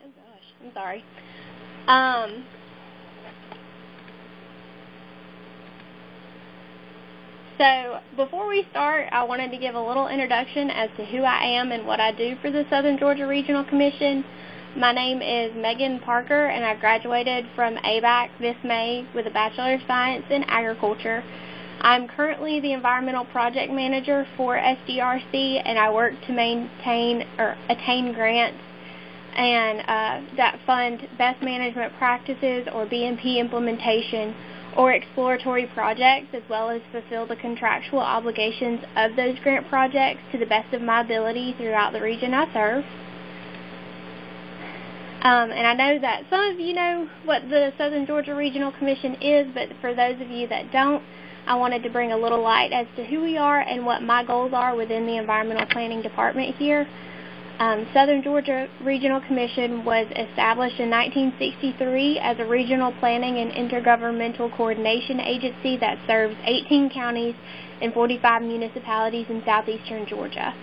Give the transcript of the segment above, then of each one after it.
Oh gosh, I'm sorry. So before we start, I wanted to give a little introduction as to who I am and what I do for the Southern Georgia Regional Commission. My name is Megan Parker, and I graduated from ABAC this May with a Bachelor of Science in Agriculture. I'm currently the Environmental Project Manager for SGRC, and I work to maintain or attain grants and that fund best management practices or BMP implementation or exploratory projects, as well as fulfill the contractual obligations of those grant projects to the best of my ability throughout the region I serve. And I know that some of you know what the Southern Georgia Regional Commission is, but for those of you that don't, I wanted to bring a little light as to who we are and what my goals are within the Environmental Planning Department here. Southern Georgia Regional Commission was established in 1963 as a regional planning and intergovernmental coordination agency that serves 18 counties and 45 municipalities in southeastern Georgia.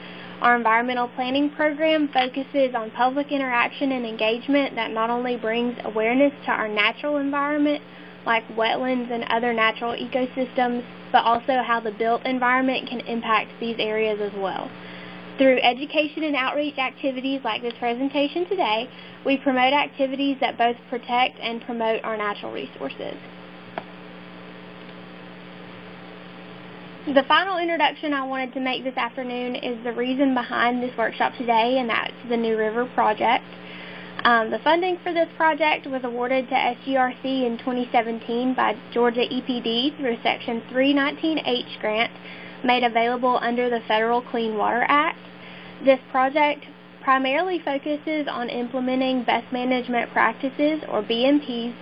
Our environmental planning program focuses on public interaction and engagement that not only brings awareness to our natural environment, like wetlands and other natural ecosystems, but also how the built environment can impact these areas as well. Through education and outreach activities like this presentation today, we promote activities that both protect and promote our natural resources. The final introduction I wanted to make this afternoon is the reason behind this workshop today, and that's the New River Project. The funding for this project was awarded to SGRC in 2017 by Georgia EPD through a Section 319H grant made available under the Federal Clean Water Act. This project primarily focuses on implementing best management practices, or BMPs,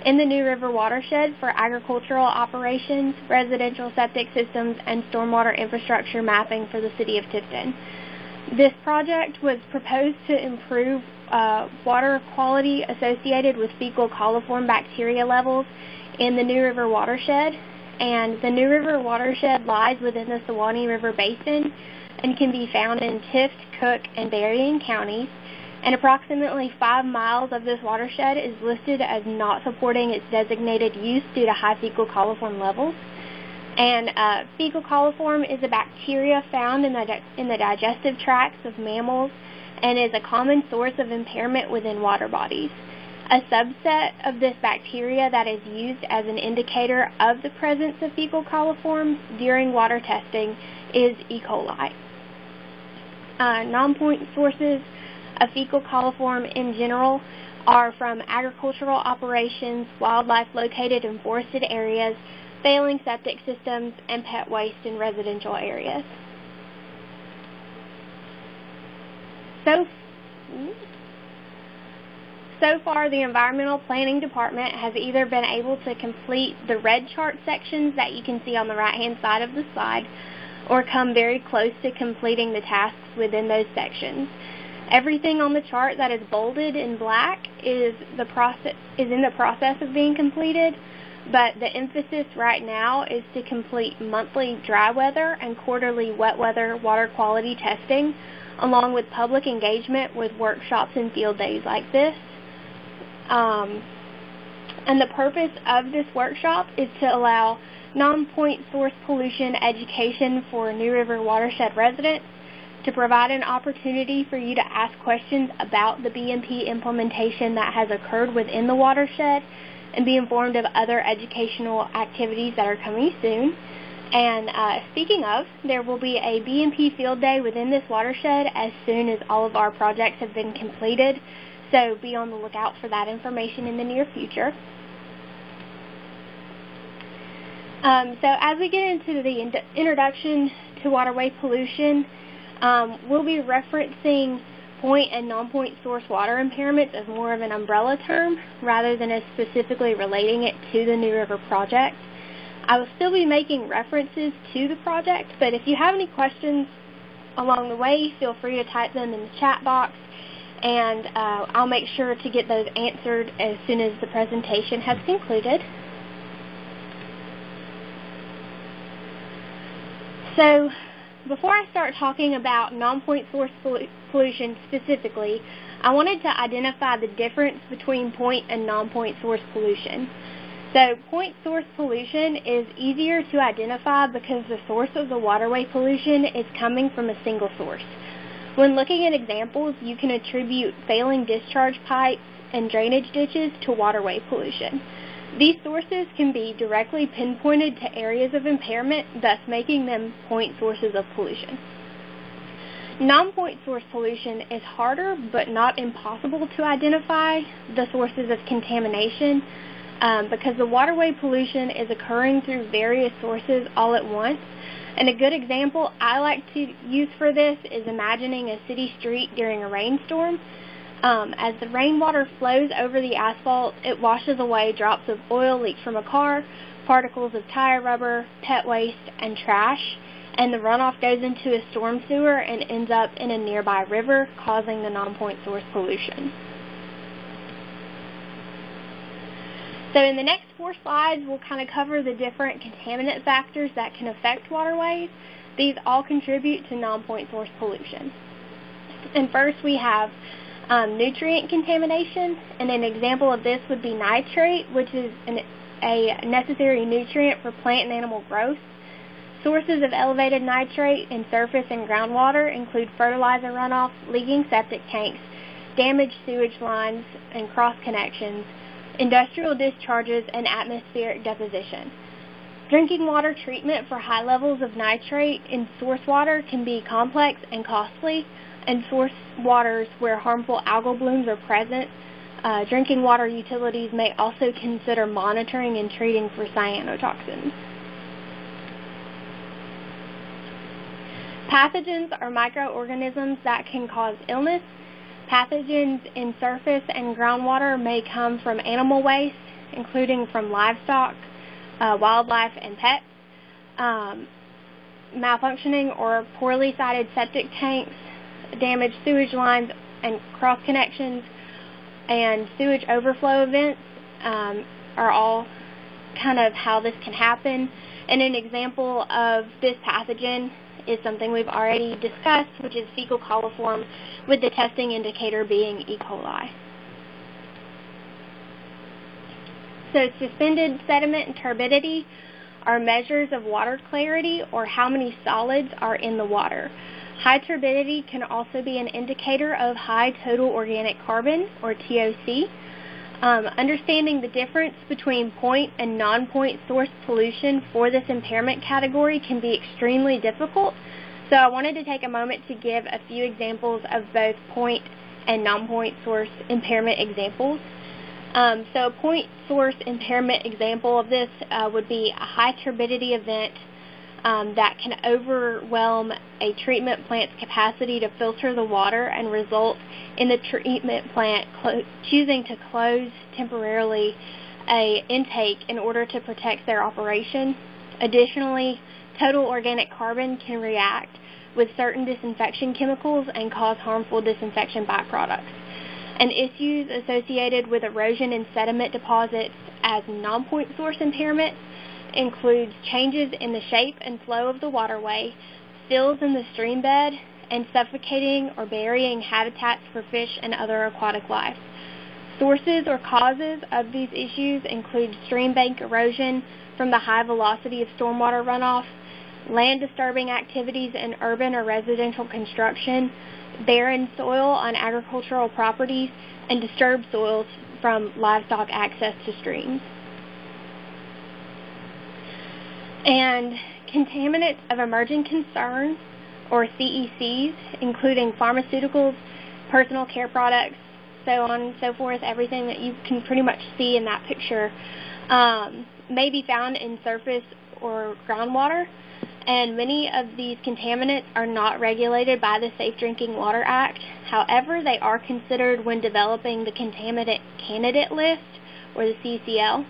in the New River watershed for agricultural operations, residential septic systems, and stormwater infrastructure mapping for the city of Tifton. This project was proposed to improve water quality associated with fecal coliform bacteria levels in the New River watershed, and the New River watershed lies within the Suwannee River Basin and can be found in Tift, Cook, and Berrien counties, and approximately 5 miles of this watershed is listed as not supporting its designated use due to high fecal coliform levels. And fecal coliform is a bacteria found in the digestive tracts of mammals and is a common source of impairment within water bodies. A subset of this bacteria that is used as an indicator of the presence of fecal coliforms during water testing is E. coli. Non-point sources of fecal coliform in general are from agricultural operations, wildlife located in forested areas, failing septic systems, and pet waste in residential areas. So far, the Environmental Planning Department has either been able to complete the red chart sections that you can see on the right-hand side of the slide, or come very close to completing the tasks within those sections. Everything on the chart that is bolded in black is in the process of being completed, but the emphasis right now is to complete monthly dry weather and quarterly wet weather water quality testing, along with public engagement with workshops and field days like this. And the purpose of this workshop is to allow non-point source pollution education for New River watershed residents, to provide an opportunity for you to ask questions about the BMP implementation that has occurred within the watershed, and be informed of other educational activities that are coming soon. And speaking of, there will be a BMP field day within this watershed as soon as all of our projects have been completed, so be on the lookout for that information in the near future. So as we get into the introduction to waterway pollution, we'll be referencing point and non-point source water impairments as more of an umbrella term rather than as specifically relating it to the New River project. I will still be making references to the project, but if you have any questions along the way, feel free to type them in the chat box, and I'll make sure to get those answered as soon as the presentation has concluded. So before I start talking about non-point source pollution specifically, I wanted to identify the difference between point and non-point source pollution. So point source pollution is easier to identify because the source of the waterway pollution is coming from a single source. When looking at examples, you can attribute failing discharge pipes and drainage ditches to waterway pollution. These sources can be directly pinpointed to areas of impairment, thus making them point sources of pollution. Non-point source pollution is harder but not impossible to identify the sources of contamination because the waterway pollution is occurring through various sources all at once. And a good example I like to use for this is imagining a city street during a rainstorm. As the rainwater flows over the asphalt, it washes away drops of oil leaked from a car, particles of tire rubber, pet waste, and trash, and the runoff goes into a storm sewer and ends up in a nearby river, causing the non-point source pollution. So in the next 4 slides, we'll kind of cover the different contaminant factors that can affect waterways. These all contribute to non-point source pollution. And first we have nutrient contamination, and an example of this would be nitrate, which is a necessary nutrient for plant and animal growth. Sources of elevated nitrate in surface and groundwater include fertilizer runoff, leaking septic tanks, damaged sewage lines and cross connections, industrial discharges, and atmospheric deposition. Drinking water treatment for high levels of nitrate in source water can be complex and costly, and source waters where harmful algal blooms are present. Drinking water utilities may also consider monitoring and treating for cyanotoxins. Pathogens are microorganisms that can cause illness. Pathogens in surface and groundwater may come from animal waste, including from livestock, wildlife, and pets. Malfunctioning or poorly sited septic tanks, damaged sewage lines and cross connections, and sewage overflow events are all kind of how this can happen. And an example of this pathogen is something we've already discussed, which is fecal coliform, with the testing indicator being E. coli. So suspended sediment and turbidity are measures of water clarity, or how many solids are in the water. High turbidity can also be an indicator of high total organic carbon, or TOC. Understanding the difference between point and non-point source pollution for this impairment category can be extremely difficult, so I wanted to take a moment to give a few examples of both point and non-point source impairment examples. So a point source impairment example of this would be a high turbidity event that can overwhelm a treatment plant's capacity to filter the water and result in the treatment plant choosing to close temporarily an intake in order to protect their operation. Additionally, total organic carbon can react with certain disinfection chemicals and cause harmful disinfection byproducts. And issues associated with erosion and sediment deposits as non-point source impairment includes changes in the shape and flow of the waterway, fills in the stream bed, and suffocating or burying habitats for fish and other aquatic life. Sources or causes of these issues include stream bank erosion from the high velocity of stormwater runoff, land disturbing activities in urban or residential construction, barren soil on agricultural properties, and disturbed soils from livestock access to streams. And contaminants of emerging concern, or CECs, including pharmaceuticals, personal care products, so on and so forth, everything that you can pretty much see in that picture, may be found in surface or groundwater, and many of these contaminants are not regulated by the Safe Drinking Water Act. However, they are considered when developing the Contaminant Candidate List, or the CCL.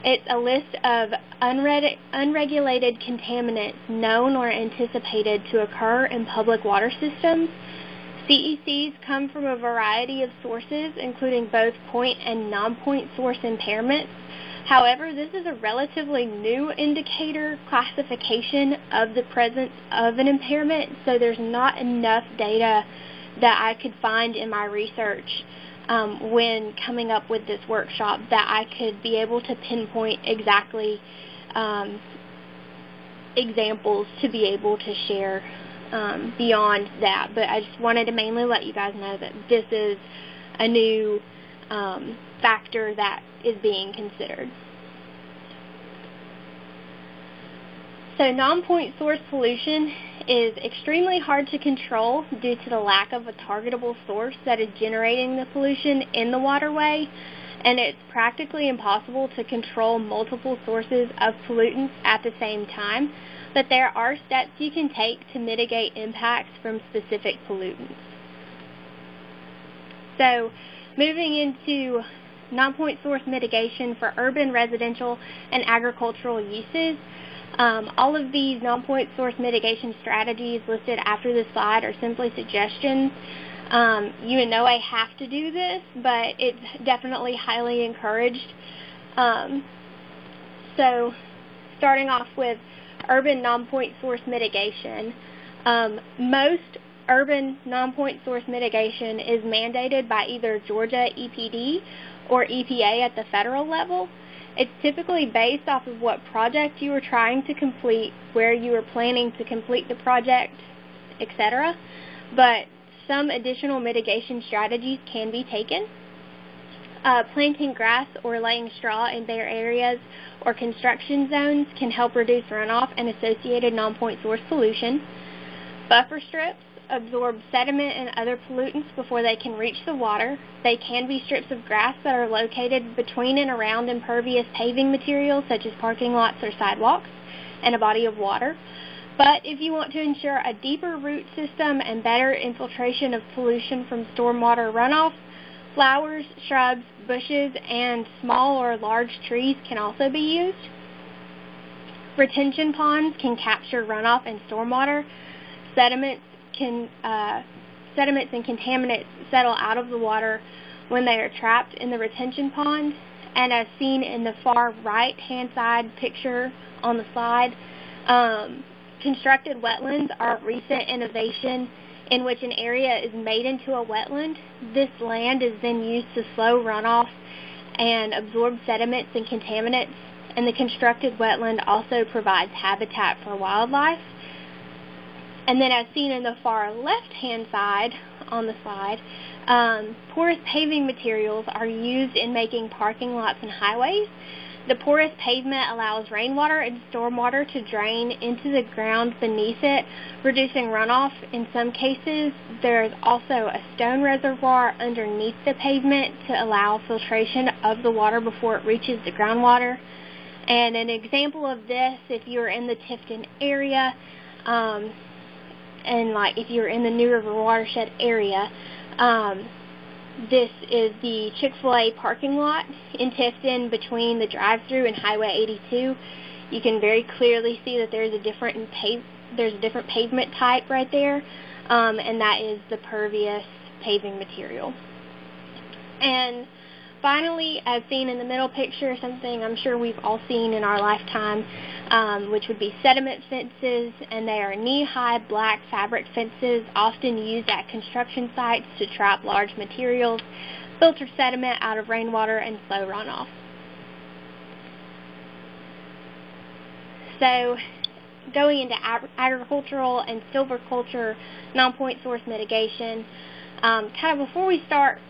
It's a list of unregulated contaminants known or anticipated to occur in public water systems. CECs come from a variety of sources, including both point and non-point source impairments, However, this is a relatively new indicator classification of the presence of an impairment, so there's not enough data that I could find in my research when coming up with this workshop that I could be able to pinpoint exactly examples to be able to share beyond that. But I just wanted to mainly let you guys know that this is a new factor that is being considered. So non-point source pollution is extremely hard to control due to the lack of a targetable source that is generating the pollution in the waterway, and it's practically impossible to control multiple sources of pollutants at the same time, but there are steps you can take to mitigate impacts from specific pollutants. So moving into non-point source mitigation for urban, residential, and agricultural uses. All of these non-point source mitigation strategies listed after this slide are simply suggestions. You in no way have to do this, but it's definitely highly encouraged. So starting off with urban non-point source mitigation. Most urban non-point source mitigation is mandated by either Georgia EPD or EPA at the federal level. It's typically based off of what project you are trying to complete, where you are planning to complete the project, etc. But some additional mitigation strategies can be taken. Planting grass or laying straw in bare areas or construction zones can help reduce runoff and associated non-point source pollution. Buffer strips absorb sediment and other pollutants before they can reach the water. They can be strips of grass that are located between and around impervious paving materials such as parking lots or sidewalks and a body of water. But if you want to ensure a deeper root system and better infiltration of pollution from stormwater runoff, flowers, shrubs, bushes, and small or large trees can also be used. Retention ponds can capture runoff and stormwater. Sediments and contaminants settle out of the water when they are trapped in the retention pond. And as seen in the far right-hand side picture on the slide, constructed wetlands are a recent innovation in which an area is made into a wetland. This land is then used to slow runoff and absorb sediments and contaminants, and the constructed wetland also provides habitat for wildlife. And then as seen in the far left-hand side on the slide, porous paving materials are used in making parking lots and highways. The porous pavement allows rainwater and stormwater to drain into the ground beneath it, reducing runoff. In some cases, there is also a stone reservoir underneath the pavement to allow filtration of the water before it reaches the groundwater. And an example of this, if you're in the Tifton area, and like if you're in the New River watershed area, this is the Chick-fil-A parking lot in Tifton between the drive-thru and Highway 82. You can very clearly see that there's a different pavement type right there, and that is the pervious paving material. And finally, as seen in the middle picture, something I'm sure we've all seen in our lifetime, which would be sediment fences, and they are knee-high black fabric fences often used at construction sites to trap large materials, filter sediment out of rainwater, and slow runoff. So going into agricultural and silviculture non-point source mitigation, kind of before we start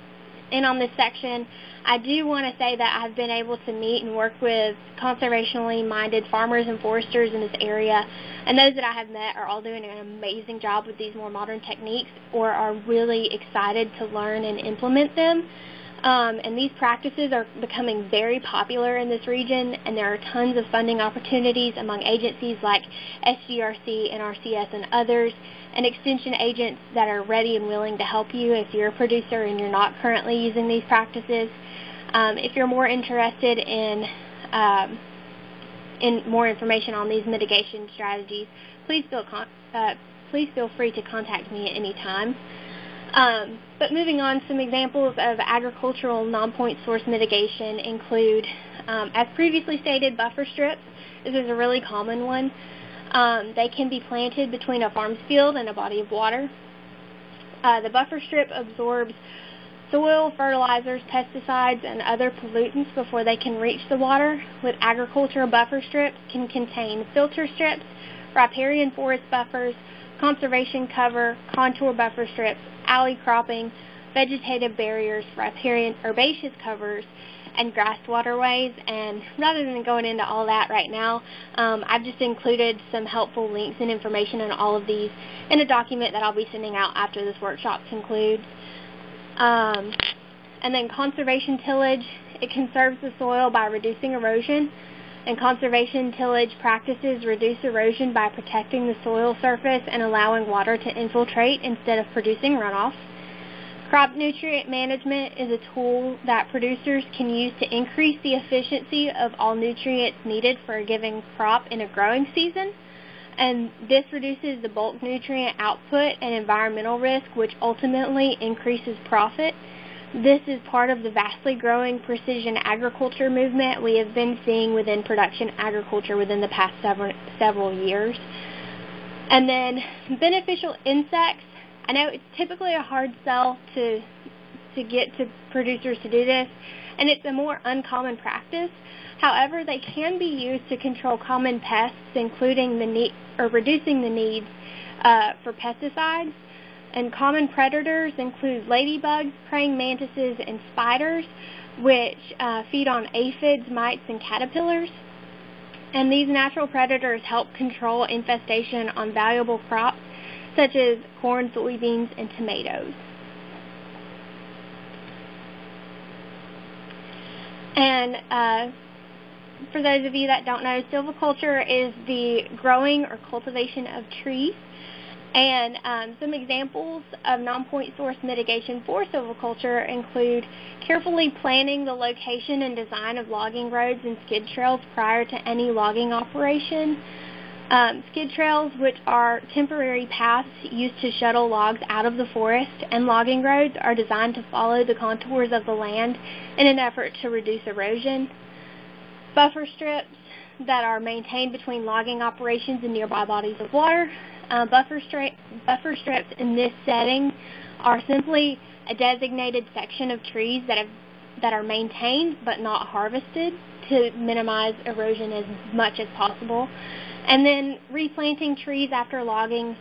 in on this section, I do want to say that I've been able to meet and work with conservationally minded farmers and foresters in this area, and those that I have met are all doing an amazing job with these more modern techniques or are really excited to learn and implement them. And these practices are becoming very popular in this region, and there are tons of funding opportunities among agencies like SGRC, NRCS, and others, and extension agents that are ready and willing to help you if you're a producer and you're not currently using these practices. If you're more interested in more information on these mitigation strategies, please feel free to contact me at any time. But moving on, some examples of agricultural non-point source mitigation include, as previously stated, buffer strips. This is a really common one. They can be planted between a farm field and a body of water. The buffer strip absorbs soil, fertilizers, pesticides, and other pollutants before they can reach the water. With agricultural buffer strips can contain filter strips, riparian forest buffers, conservation cover, contour buffer strips, alley cropping, vegetative barriers, riparian herbaceous covers, and grassed waterways. And rather than going into all that right now, I've just included some helpful links and information on all of these in a document that I'll be sending out after this workshop concludes. And then conservation tillage, it conserves the soil by reducing erosion, and conservation tillage practices reduce erosion by protecting the soil surface and allowing water to infiltrate instead of producing runoff. Crop nutrient management is a tool that producers can use to increase the efficiency of all nutrients needed for a given crop in a growing season, and this reduces the bulk nutrient output and environmental risk, which ultimately increases profit. This is part of the vastly growing precision agriculture movement we have been seeing within production agriculture within the past several years. And then beneficial insects. I know it's typically a hard sell to get to producers to do this, and it's a more uncommon practice. However, they can be used to control common pests, including reducing the need for pesticides. And common predators include ladybugs, praying mantises, and spiders, which feed on aphids, mites, and caterpillars. And these natural predators help control infestation on valuable crops such as corn, soybeans, and tomatoes. And for those of you that don't know, silviculture is the growing or cultivation of trees. And some examples of non-point source mitigation for silviculture include carefully planning the location and design of logging roads and skid trails prior to any logging operation. Skid trails, which are temporary paths used to shuttle logs out of the forest, and logging roads are designed to follow the contours of the land in an effort to reduce erosion. Buffer strips that are maintained between logging operations and nearby bodies of water. Buffer strips in this setting are simply a designated section of trees that are maintained but not harvested to minimize erosion as much as possible. And then replanting trees after logging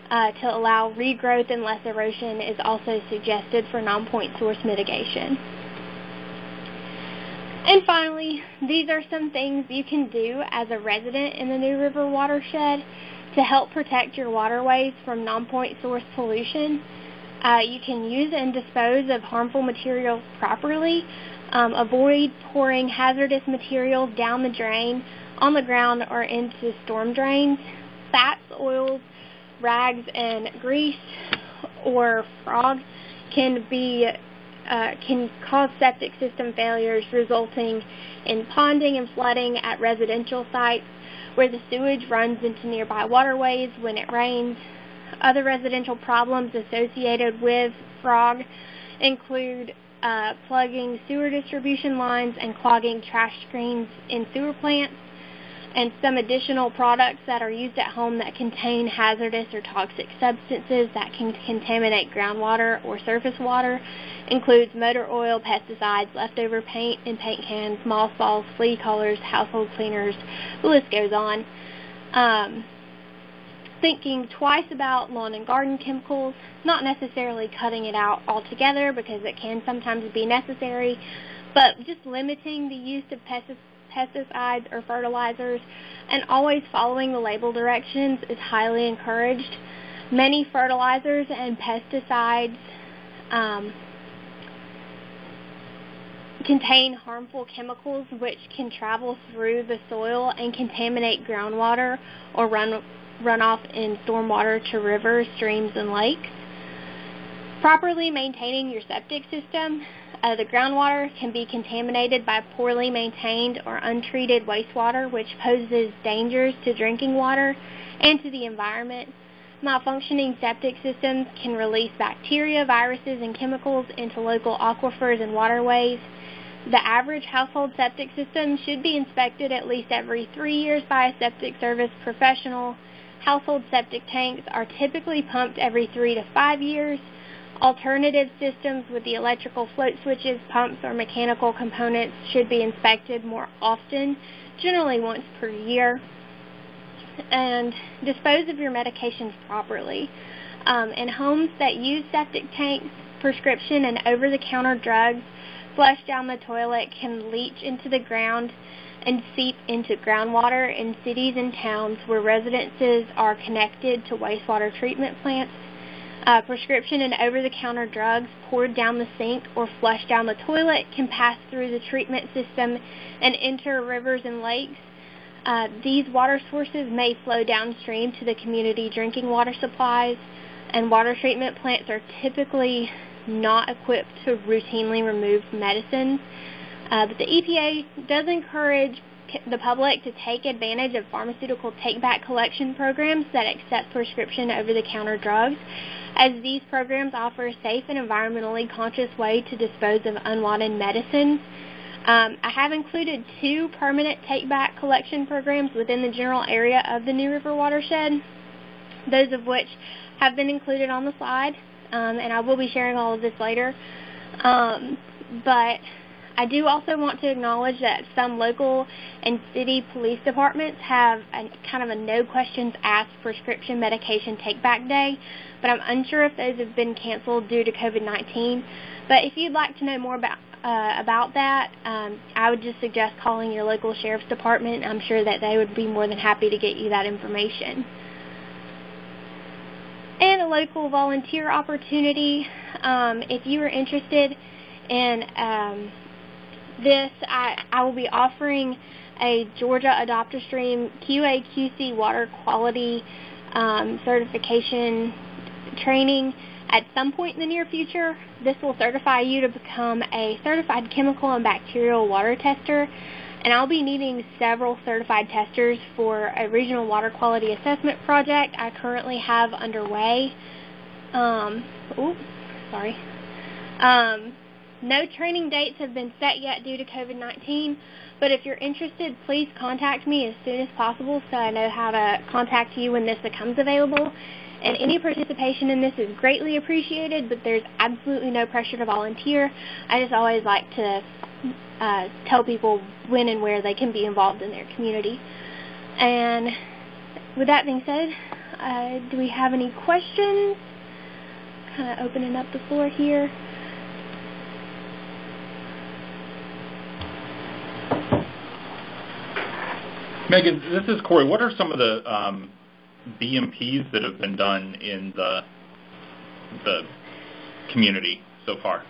to allow regrowth and less erosion is also suggested for non-point source mitigation. And finally, these are some things you can do as a resident in the New River watershed to help protect your waterways from non-point source pollution. You can use and dispose of harmful materials properly. Avoid pouring hazardous materials down the drain, on the ground, or into storm drains. Fats, oils, rags, and grease or frog can cause septic system failures, resulting in ponding and flooding at residential sites where the sewage runs into nearby waterways when it rains. Other residential problems associated with frog include plugging sewer distribution lines and clogging trash screens in sewer plants. And some additional products that are used at home that contain hazardous or toxic substances that can contaminate groundwater or surface water includes motor oil, pesticides, leftover paint in paint cans, mothballs, flea collars, household cleaners, the list goes on. Thinking twice about lawn and garden chemicals, not necessarily cutting it out altogether because it can sometimes be necessary, but just limiting the use of pesticides or fertilizers, and always following the label directions is highly encouraged. Many fertilizers and pesticides contain harmful chemicals which can travel through the soil and contaminate groundwater or run off in stormwater to rivers, streams, and lakes. Properly maintaining your septic system. The groundwater can be contaminated by poorly maintained or untreated wastewater, which poses dangers to drinking water and to the environment. Malfunctioning septic systems can release bacteria, viruses, and chemicals into local aquifers and waterways. The average household septic system should be inspected at least every 3 years by a septic service professional. Household septic tanks are typically pumped every 3 to 5 years. Alternative systems with the electrical float switches, pumps, or mechanical components should be inspected more often, generally once per year. And dispose of your medications properly. In homes that use septic tanks, prescription and over-the-counter drugs flushed down the toilet can leach into the ground and seep into groundwater in cities and towns where residences are connected to wastewater treatment plants. Prescription and over-the-counter drugs poured down the sink or flushed down the toilet can pass through the treatment system and enter rivers and lakes. These water sources may flow downstream to the community drinking water supplies, and water treatment plants are typically not equipped to routinely remove medicines. But the EPA does encourage the public to take advantage of pharmaceutical take-back collection programs that accept prescription over-the-counter drugs, as these programs offer a safe and environmentally conscious way to dispose of unwanted medicines. I have included 2 permanent take-back collection programs within the general area of the New River watershed, those of which have been included on the slide, and I will be sharing all of this later. But I do also want to acknowledge that some local and city police departments have kind of a no-questions-asked prescription medication take-back day, but I'm unsure if those have been canceled due to COVID-19. But if you'd like to know more about that, I would just suggest calling your local sheriff's department. I'm sure that they would be more than happy to get you that information. And a local volunteer opportunity. If you are interested in this, I will be offering a Georgia AdopterStream QA/QC water quality certification training at some point in the near future. This will certify you to become a certified chemical and bacterial water tester, and I'll be needing several certified testers for a regional water quality assessment project I currently have underway. No training dates have been set yet due to COVID-19, but if you're interested, please contact me as soon as possible so I know how to contact you when this becomes available. And any participation in this is greatly appreciated, but there's absolutely no pressure to volunteer. I just always like to tell people when and where they can be involved in their community. And with that being said, do we have any questions? Kind of opening up the floor here. Megan, this is Corey. What are some of the BMPs that have been done in the community so far?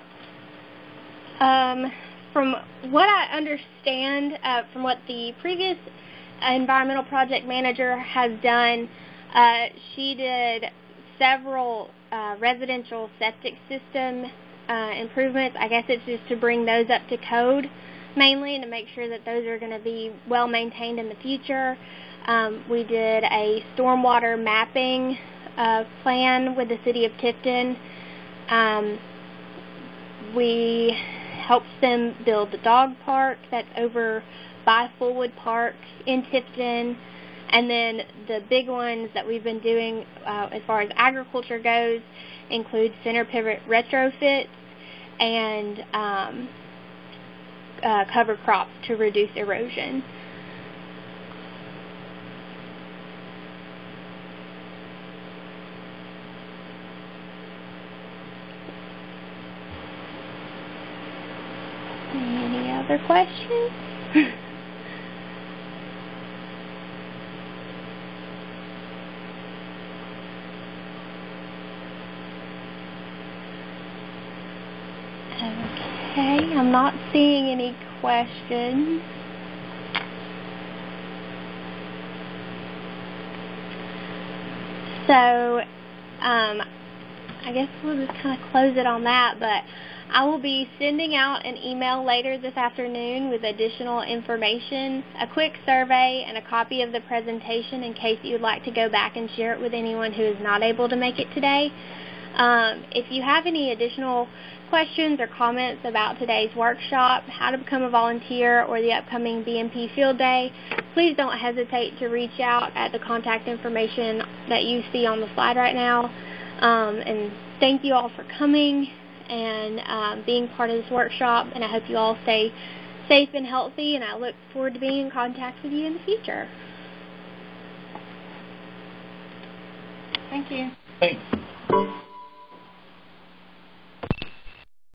From what I understand, from what the previous environmental project manager has done, she did several residential septic system improvements. I guess it's just to bring those up to code mainly and to make sure that those are going to be well maintained in the future. We did a stormwater mapping plan with the city of Tifton. We helped them build the dog park that's over by Fullwood Park in Tifton. And then the big ones that we've been doing as far as agriculture goes include center pivot retrofits and cover crops to reduce erosion. Any other questions? Okay, I'm not seeing any questions. So, I guess we'll just kind of close it on that, but I will be sending out an email later this afternoon with additional information, a quick survey, and a copy of the presentation in case you would like to go back and share it with anyone who is not able to make it today. If you have any additional questions or comments about today's workshop, how to become a volunteer, or the upcoming BMP Field Day, please don't hesitate to reach out at the contact information that you see on the slide right now. And thank you all for coming and being part of this workshop, and I hope you all stay safe and healthy, and I look forward to being in contact with you in the future. Thank you. Thanks.